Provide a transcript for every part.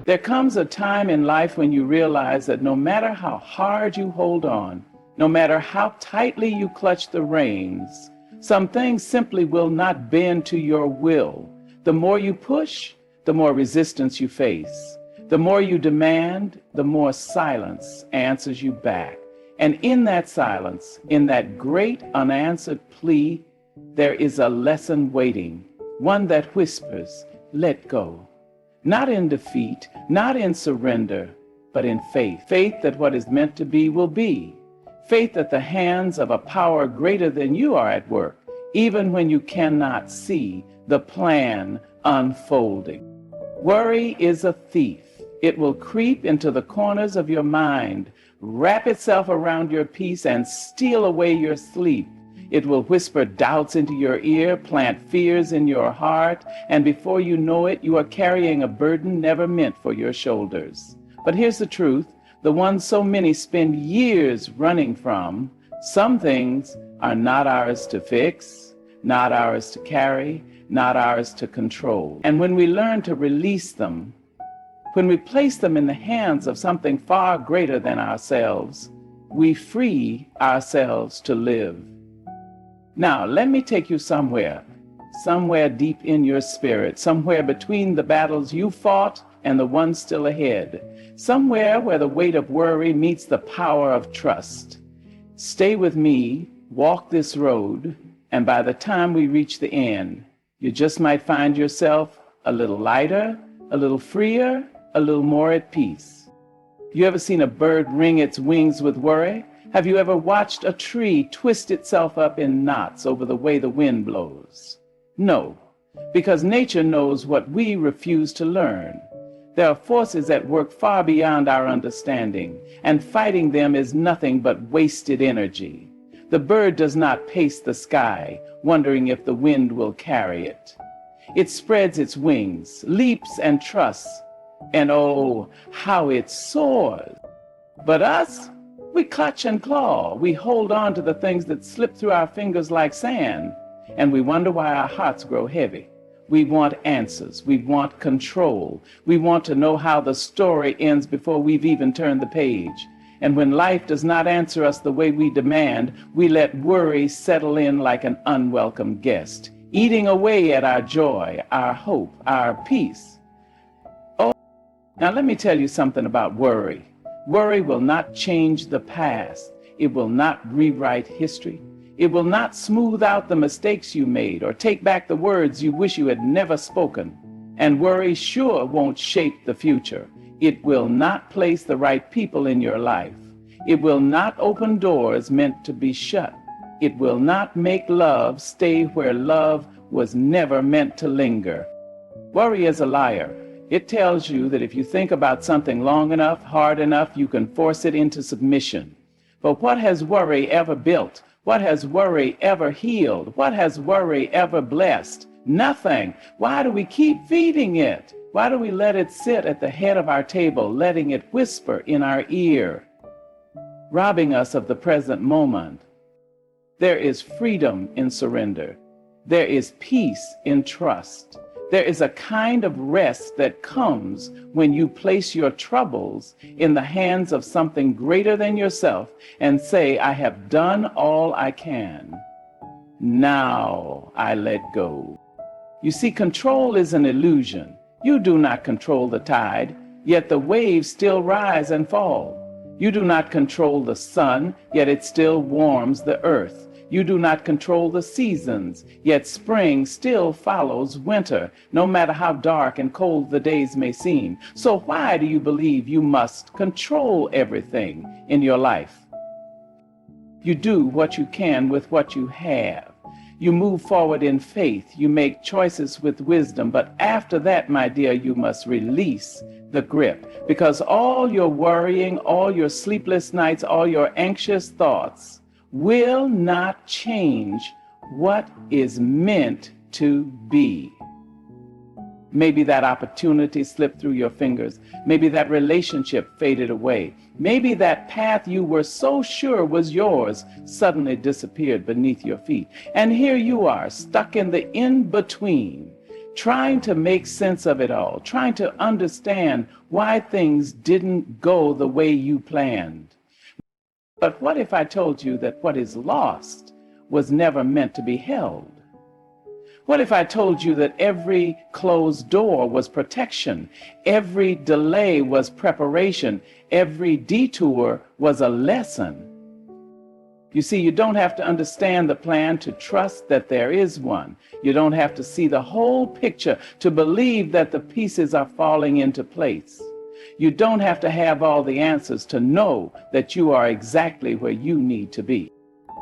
There comes a time in life when you realize that no matter how hard you hold on, no matter how tightly you clutch the reins, some things simply will not bend to your will. The more you push, the more resistance you face. The more you demand, the more silence answers you back. And in that silence, in that great unanswered plea, there is a lesson waiting, one that whispers, let go. Not in defeat, not in surrender, but in faith. Faith that what is meant to be will be. Faith that the hands of a power greater than you are at work, even when you cannot see the plan unfolding. Worry is a thief. It will creep into the corners of your mind, wrap itself around your peace, and steal away your sleep. It will whisper doubts into your ear, plant fears in your heart, and before you know it, you are carrying a burden never meant for your shoulders. But here's the truth, the one so many spend years running from. Some things are not ours to fix, not ours to carry, not ours to control. And when we learn to release them, when we place them in the hands of something far greater than ourselves, we free ourselves to live. Now, let me take you somewhere deep in your spirit, somewhere between the battles you fought and the ones still ahead, somewhere where the weight of worry meets the power of trust. Stay with me, walk this road, and by the time we reach the end, you just might find yourself a little lighter, a little freer, a little more at peace. You ever seen a bird wring its wings with worry? Have you ever watched a tree twist itself up in knots over the way the wind blows? No, because nature knows what we refuse to learn. There are forces at work far beyond our understanding, and fighting them is nothing but wasted energy. The bird does not pace the sky, wondering if the wind will carry it. It spreads its wings, leaps and trusts, and oh, how it soars. But us, we clutch and claw. We hold on to the things that slip through our fingers like sand, and we wonder why our hearts grow heavy. We want answers. We want control. We want to know how the story ends before we've even turned the page. And when life does not answer us the way we demand, we let worry settle in like an unwelcome guest, eating away at our joy, our hope, our peace. Oh, now let me tell you something about worry. Worry will not change the past. It will not rewrite history. It will not smooth out the mistakes you made or take back the words you wish you had never spoken. And worry sure won't shape the future. It will not place the right people in your life. It will not open doors meant to be shut. It will not make love stay where love was never meant to linger. Worry is a liar. It tells you that if you think about something long enough, hard enough, you can force it into submission. But what has worry ever built? What has worry ever healed? What has worry ever blessed? Nothing. Why do we keep feeding it? Why do we let it sit at the head of our table, letting it whisper in our ear, robbing us of the present moment? There is freedom in surrender. There is peace in trust. There is a kind of rest that comes when you place your troubles in the hands of something greater than yourself and say, I have done all I can. Now I let go. You see, control is an illusion. You do not control the tide, yet the waves still rise and fall. You do not control the sun, yet it still warms the earth. You do not control the seasons, yet spring still follows winter, no matter how dark and cold the days may seem. So why do you believe you must control everything in your life? You do what you can with what you have. You move forward in faith. You make choices with wisdom. But after that, my dear, you must release the grip, because all your worrying, all your sleepless nights, all your anxious thoughts will not change what is meant to be. Maybe that opportunity slipped through your fingers. Maybe that relationship faded away. Maybe that path you were so sure was yours suddenly disappeared beneath your feet. And here you are, stuck in the in-between, trying to make sense of it all, trying to understand why things didn't go the way you planned. But what if I told you that what is lost was never meant to be held? What if I told you that every closed door was protection, every delay was preparation, every detour was a lesson? You see, you don't have to understand the plan to trust that there is one. You don't have to see the whole picture to believe that the pieces are falling into place. You don't have to have all the answers to know that you are exactly where you need to be.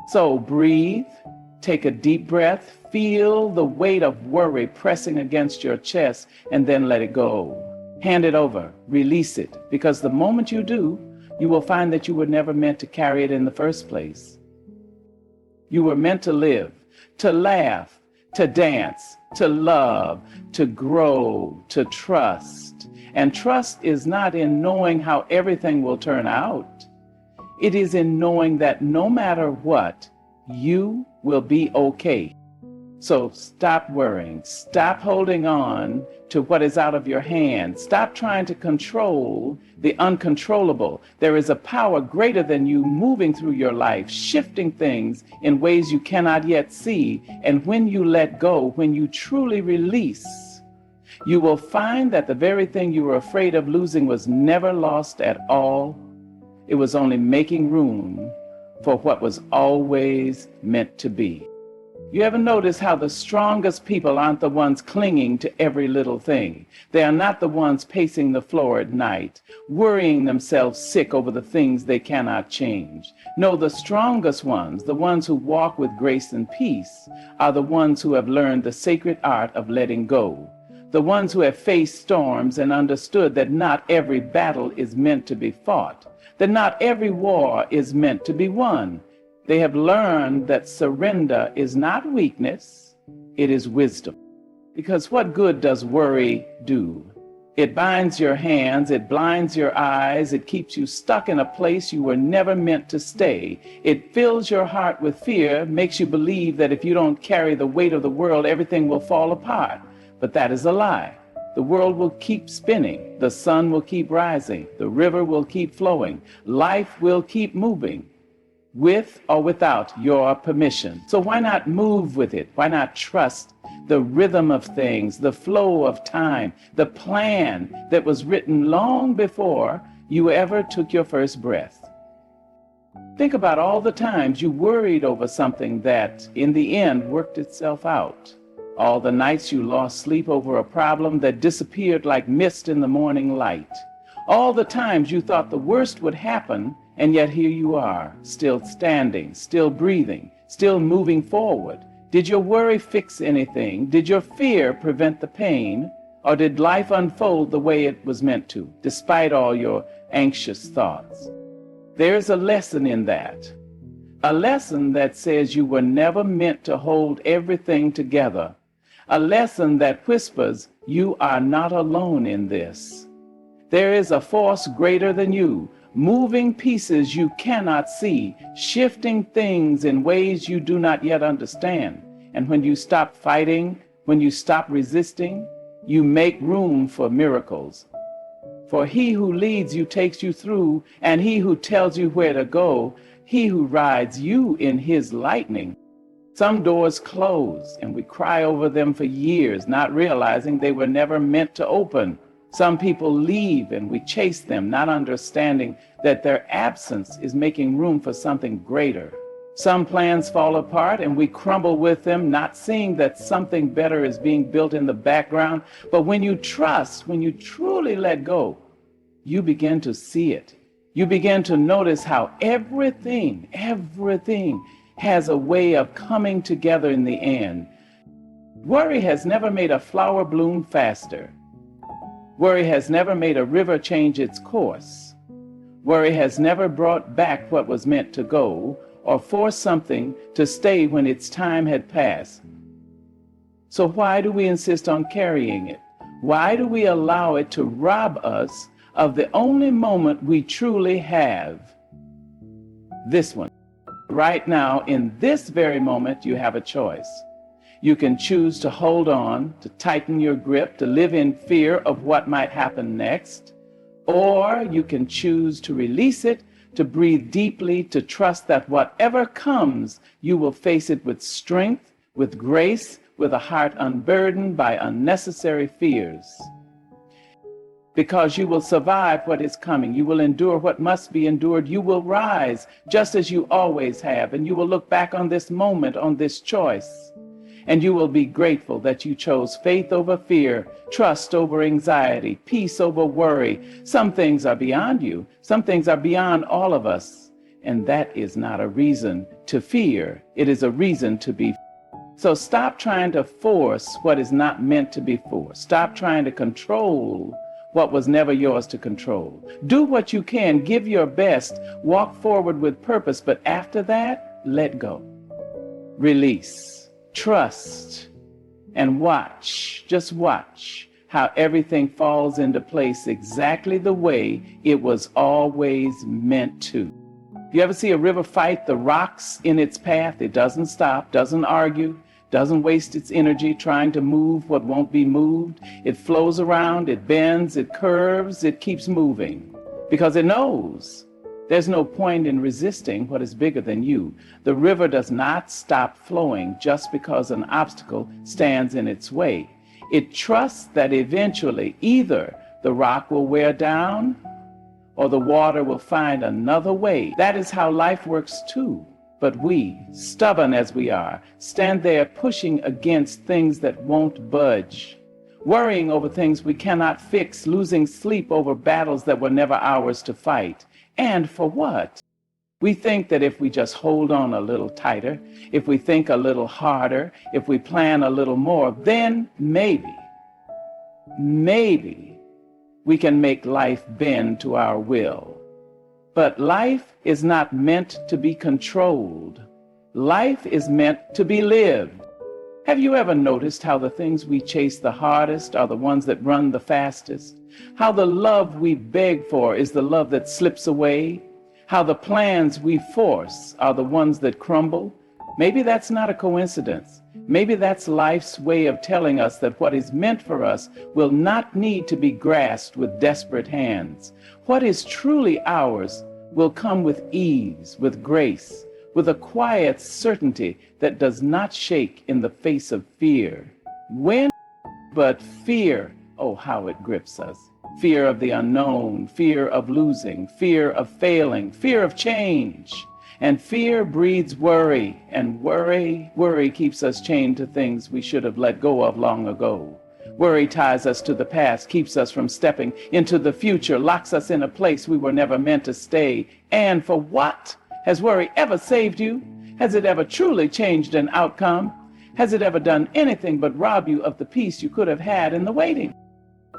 So breathe, take a deep breath, feel the weight of worry pressing against your chest, and then let it go. Hand it over, release it, because the moment you do, you will find that you were never meant to carry it in the first place. You were meant to live, to laugh, to dance, to love, to grow, to trust. And trust is not in knowing how everything will turn out. It is in knowing that no matter what, you will be okay. So stop worrying. Stop holding on to what is out of your hands. Stop trying to control the uncontrollable. There is a power greater than you moving through your life, shifting things in ways you cannot yet see. And when you let go, when you truly release, you will find that the very thing you were afraid of losing was never lost at all. It was only making room for what was always meant to be. You ever notice how the strongest people aren't the ones clinging to every little thing? They are not the ones pacing the floor at night, worrying themselves sick over the things they cannot change. No, the strongest ones, the ones who walk with grace and peace, are the ones who have learned the sacred art of letting go. The ones who have faced storms and understood that not every battle is meant to be fought, that not every war is meant to be won. They have learned that surrender is not weakness, it is wisdom. Because what good does worry do? It binds your hands, it blinds your eyes, it keeps you stuck in a place you were never meant to stay. It fills your heart with fear, makes you believe that if you don't carry the weight of the world, everything will fall apart. But that is a lie. The world will keep spinning, the sun will keep rising, the river will keep flowing, life will keep moving, with or without your permission. So why not move with it? Why not trust the rhythm of things, the flow of time, the plan that was written long before you ever took your first breath? Think about all the times you worried over something that, in the end, worked itself out. All the nights you lost sleep over a problem that disappeared like mist in the morning light. All the times you thought the worst would happen, and yet here you are, still standing, still breathing, still moving forward. Did your worry fix anything? Did your fear prevent the pain? Or did life unfold the way it was meant to, despite all your anxious thoughts? There's a lesson in that. A lesson that says you were never meant to hold everything together. A lesson that whispers, you are not alone in this. There is a force greater than you, moving pieces you cannot see, shifting things in ways you do not yet understand. And when you stop fighting, when you stop resisting, you make room for miracles. For he who leads you takes you through, and he who tells you where to go, he who rides you in his lightning. Some doors close, and we cry over them for years, not realizing they were never meant to open. Some people leave, and we chase them, not understanding that their absence is making room for something greater. Some plans fall apart, and we crumble with them, not seeing that something better is being built in the background. But when you trust, when you truly let go, you begin to see it. You begin to notice how everything has a way of coming together in the end. Worry has never made a flower bloom faster. Worry has never made a river change its course. Worry has never brought back what was meant to go or forced something to stay when its time had passed. So why do we insist on carrying it? Why do we allow it to rob us of the only moment we truly have? This one. Right now, in this very moment, you have a choice. You can choose to hold on, to tighten your grip, to live in fear of what might happen next. Or you can choose to release it, to breathe deeply, to trust that whatever comes, you will face it with strength, with grace, with a heart unburdened by unnecessary fears. Because you will survive what is coming. You will endure what must be endured. You will rise just as you always have. And you will look back on this moment, on this choice. And you will be grateful that you chose faith over fear, trust over anxiety, peace over worry. Some things are beyond you. Some things are beyond all of us. And that is not a reason to fear. It is a reason to be. So stop trying to force what is not meant to be forced. Stop trying to control what was never yours to control. Do what you can, give your best, walk forward with purpose, but after that, let go. Release, trust, and watch, just watch how everything falls into place exactly the way it was always meant to. You ever see a river fight the rocks in its path? It doesn't stop, doesn't argue, doesn't waste its energy trying to move what won't be moved. It flows around, it bends, it curves, it keeps moving because it knows there's no point in resisting what is bigger than you. The river does not stop flowing just because an obstacle stands in its way. It trusts that eventually either the rock will wear down or the water will find another way. That is how life works too. But we, stubborn as we are, stand there pushing against things that won't budge, worrying over things we cannot fix, losing sleep over battles that were never ours to fight. And for what? We think that if we just hold on a little tighter, if we think a little harder, if we plan a little more, then maybe we can make life bend to our will. But life is not meant to be controlled. Life is meant to be lived. Have you ever noticed how the things we chase the hardest are the ones that run the fastest? How the love we beg for is the love that slips away? How the plans we force are the ones that crumble? Maybe that's not a coincidence. Maybe that's life's way of telling us that what is meant for us will not need to be grasped with desperate hands. What is truly ours will come with ease, with grace, with a quiet certainty that does not shake in the face of fear. But fear, oh, how it grips us. Fear of the unknown, fear of losing, fear of failing, fear of change. And fear breeds worry, and worry keeps us chained to things we should have let go of long ago. Worry ties us to the past, keeps us from stepping into the future, locks us in a place we were never meant to stay. And for what? Has worry ever saved you? Has it ever truly changed an outcome? Has it ever done anything but rob you of the peace you could have had in the waiting?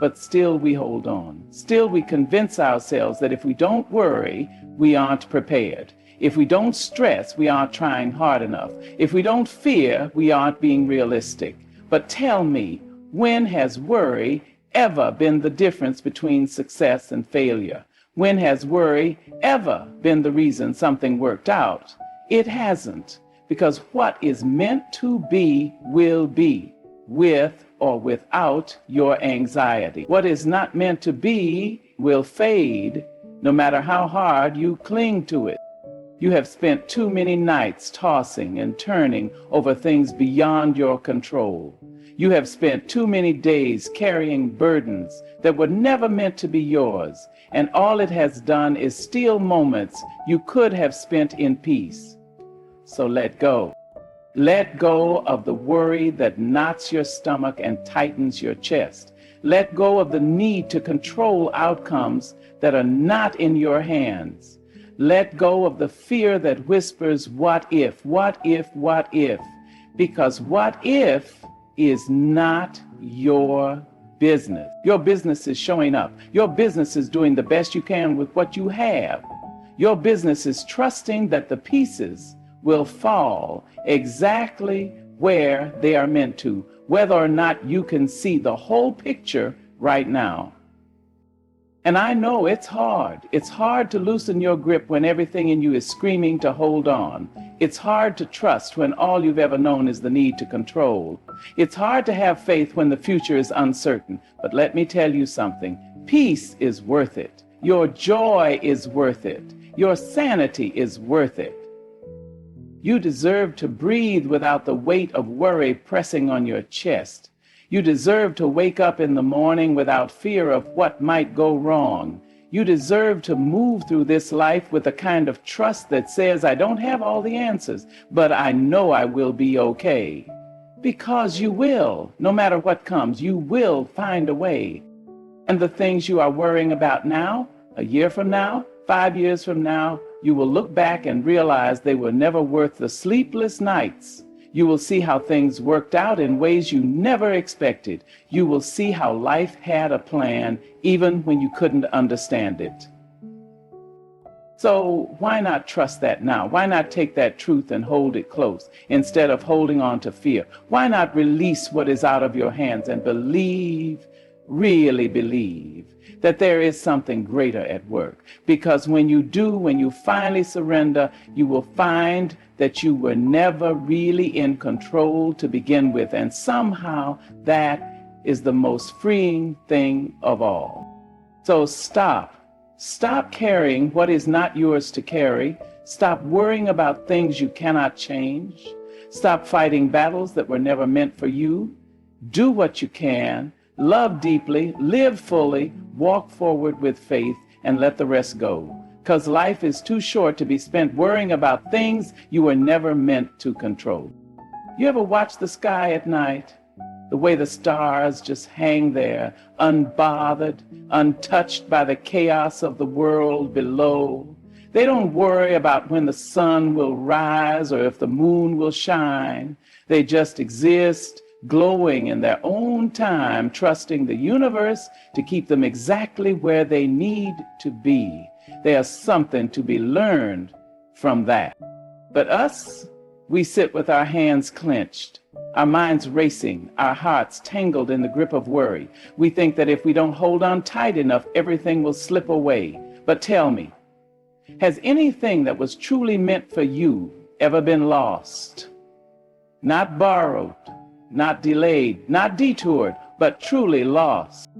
But still we hold on. Still we convince ourselves that if we don't worry, we aren't prepared. If we don't stress, we aren't trying hard enough. If we don't fear, we aren't being realistic. But tell me, when has worry ever been the difference between success and failure? When has worry ever been the reason something worked out? It hasn't, because what is meant to be will be, with or without your anxiety. What is not meant to be will fade, no matter how hard you cling to it. You have spent too many nights tossing and turning over things beyond your control. You have spent too many days carrying burdens that were never meant to be yours, and all it has done is steal moments you could have spent in peace. So let go. Let go of the worry that knots your stomach and tightens your chest. Let go of the need to control outcomes that are not in your hands. Let go of the fear that whispers, what if, what if, what if? Because what if is not your business. Your business is showing up. Your business is doing the best you can with what you have. Your business is trusting that the pieces will fall exactly where they are meant to, whether or not you can see the whole picture right now. And I know it's hard. It's hard to loosen your grip when everything in you is screaming to hold on. It's hard to trust when all you've ever known is the need to control. It's hard to have faith when the future is uncertain. But let me tell you something. Peace is worth it. Your joy is worth it. Your sanity is worth it. You deserve to breathe without the weight of worry pressing on your chest. You deserve to wake up in the morning without fear of what might go wrong. You deserve to move through this life with a kind of trust that says, I don't have all the answers, but I know I will be okay. Because you will, no matter what comes, you will find a way. And the things you are worrying about now, a year from now, 5 years from now, you will look back and realize they were never worth the sleepless nights. You will see how things worked out in ways you never expected. You will see how life had a plan, even when you couldn't understand it. So why not trust that now? Why not take that truth and hold it close instead of holding on to fear? Why not release what is out of your hands and believe, really believe, that there is something greater at work? Because when you do, when you finally surrender, you will find that you were never really in control to begin with. And somehow that is the most freeing thing of all. So stop carrying what is not yours to carry. Stop worrying about things you cannot change. Stop fighting battles that were never meant for you. Do what you can. Love deeply, live fully, walk forward with faith, and let the rest go. Because life is too short to be spent worrying about things you were never meant to control. You ever watch the sky at night? The way the stars just hang there, unbothered, untouched by the chaos of the world below. They don't worry about when the sun will rise or if the moon will shine. They just exist, glowing in their own time, trusting the universe to keep them exactly where they need to be. There's something to be learned from that. But us, we sit with our hands clenched, our minds racing, our hearts tangled in the grip of worry. We think that if we don't hold on tight enough, everything will slip away. But tell me, has anything that was truly meant for you ever been lost? Not borrowed, not delayed, not detoured, but truly lost.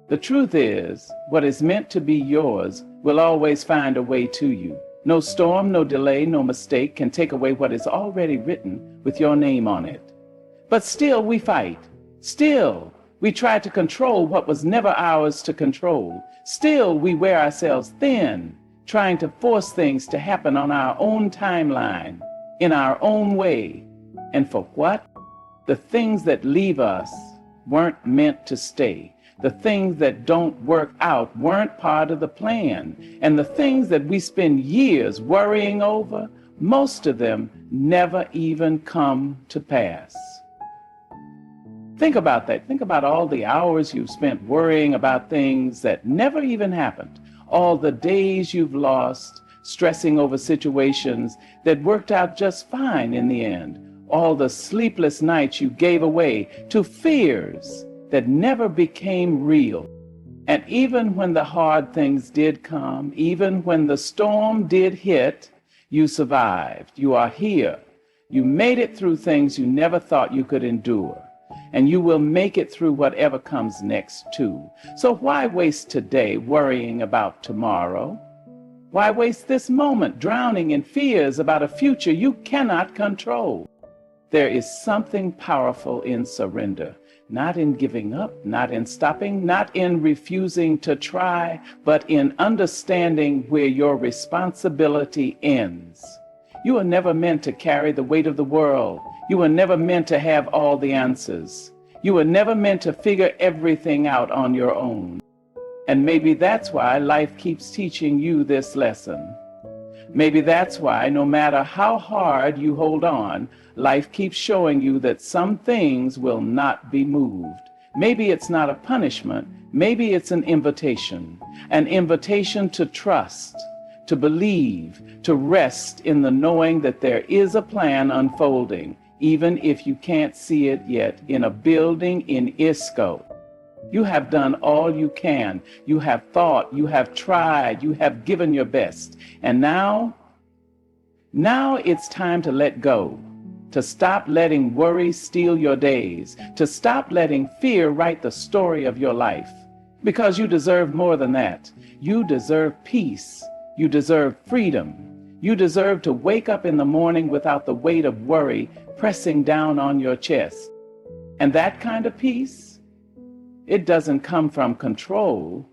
The truth is, what is meant to be yours will always find a way to you. No storm, no delay, no mistake can take away what is already written with your name on it. But still we fight. Still we try to control what was never ours to control. Still we wear ourselves thin, trying to force things to happen on our own timeline, in our own way. And for what? The things that leave us weren't meant to stay. The things that don't work out weren't part of the plan. And the things that we spend years worrying over, most of them never even come to pass. Think about that. Think about all the hours you've spent worrying about things that never even happened. All the days you've lost stressing over situations that worked out just fine in the end. All the sleepless nights you gave away to fears that never became real. And even when the hard things did come, even when the storm did hit, you survived. You are here. You made it through things you never thought you could endure. And you will make it through whatever comes next too. So why waste today worrying about tomorrow? Why waste this moment drowning in fears about a future you cannot control? There is something powerful in surrender. Not in giving up, not in stopping, not in refusing to try, but in understanding where your responsibility ends. You were never meant to carry the weight of the world. You were never meant to have all the answers. You were never meant to figure everything out on your own. And maybe that's why life keeps teaching you this lesson. Maybe that's why, no matter how hard you hold on, life keeps showing you that some things will not be moved. Maybe it's not a punishment. Maybe it's an invitation to trust, to believe, to rest in the knowing that there is a plan unfolding, even if you can't see it yet, in a building in ISCO. You have done all you can. You have thought, you have tried, you have given your best. And now Now it's time to let go, to stop letting worry steal your days, to stop letting fear write the story of your life. Because you deserve more than that. You deserve peace. You deserve freedom. You deserve to wake up in the morning without the weight of worry pressing down on your chest. And that kind of peace, it doesn't come from control.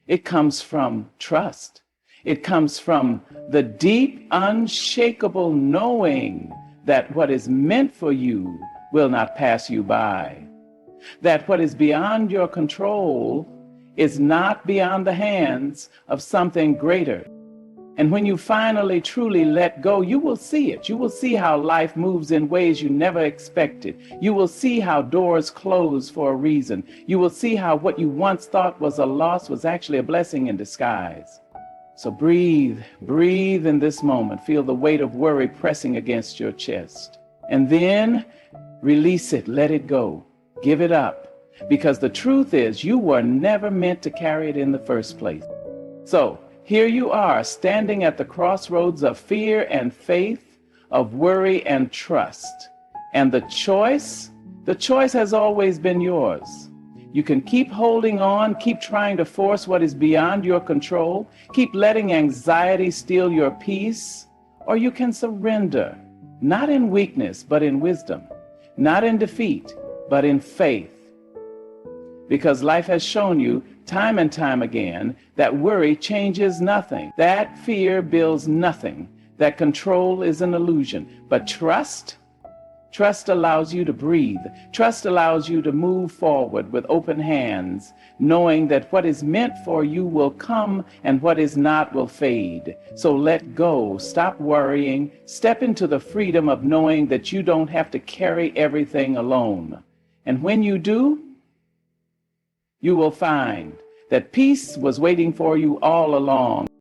It comes from trust. It comes from the deep, unshakable knowing that what is meant for you will not pass you by. That what is beyond your control is not beyond the hands of something greater. And when you finally truly let go, you will see it. You will see how life moves in ways you never expected. You will see how doors close for a reason. You will see how what you once thought was a loss was actually a blessing in disguise. So breathe in this moment. Feel the weight of worry pressing against your chest. And then release it, let it go, give it up. Because the truth is, you were never meant to carry it in the first place. So here you are, standing at the crossroads of fear and faith, of worry and trust. And the choice has always been yours. You can keep holding on, keep trying to force what is beyond your control, keep letting anxiety steal your peace, or you can surrender, not in weakness, but in wisdom, not in defeat, but in faith. Because life has shown you time and time again that worry changes nothing, that fear builds nothing, that control is an illusion, but trust allows you to breathe. Trust allows you to move forward with open hands, knowing that what is meant for you will come and what is not will fade. So let go, stop worrying, step into the freedom of knowing that you don't have to carry everything alone. And when you do, you will find that peace was waiting for you all along.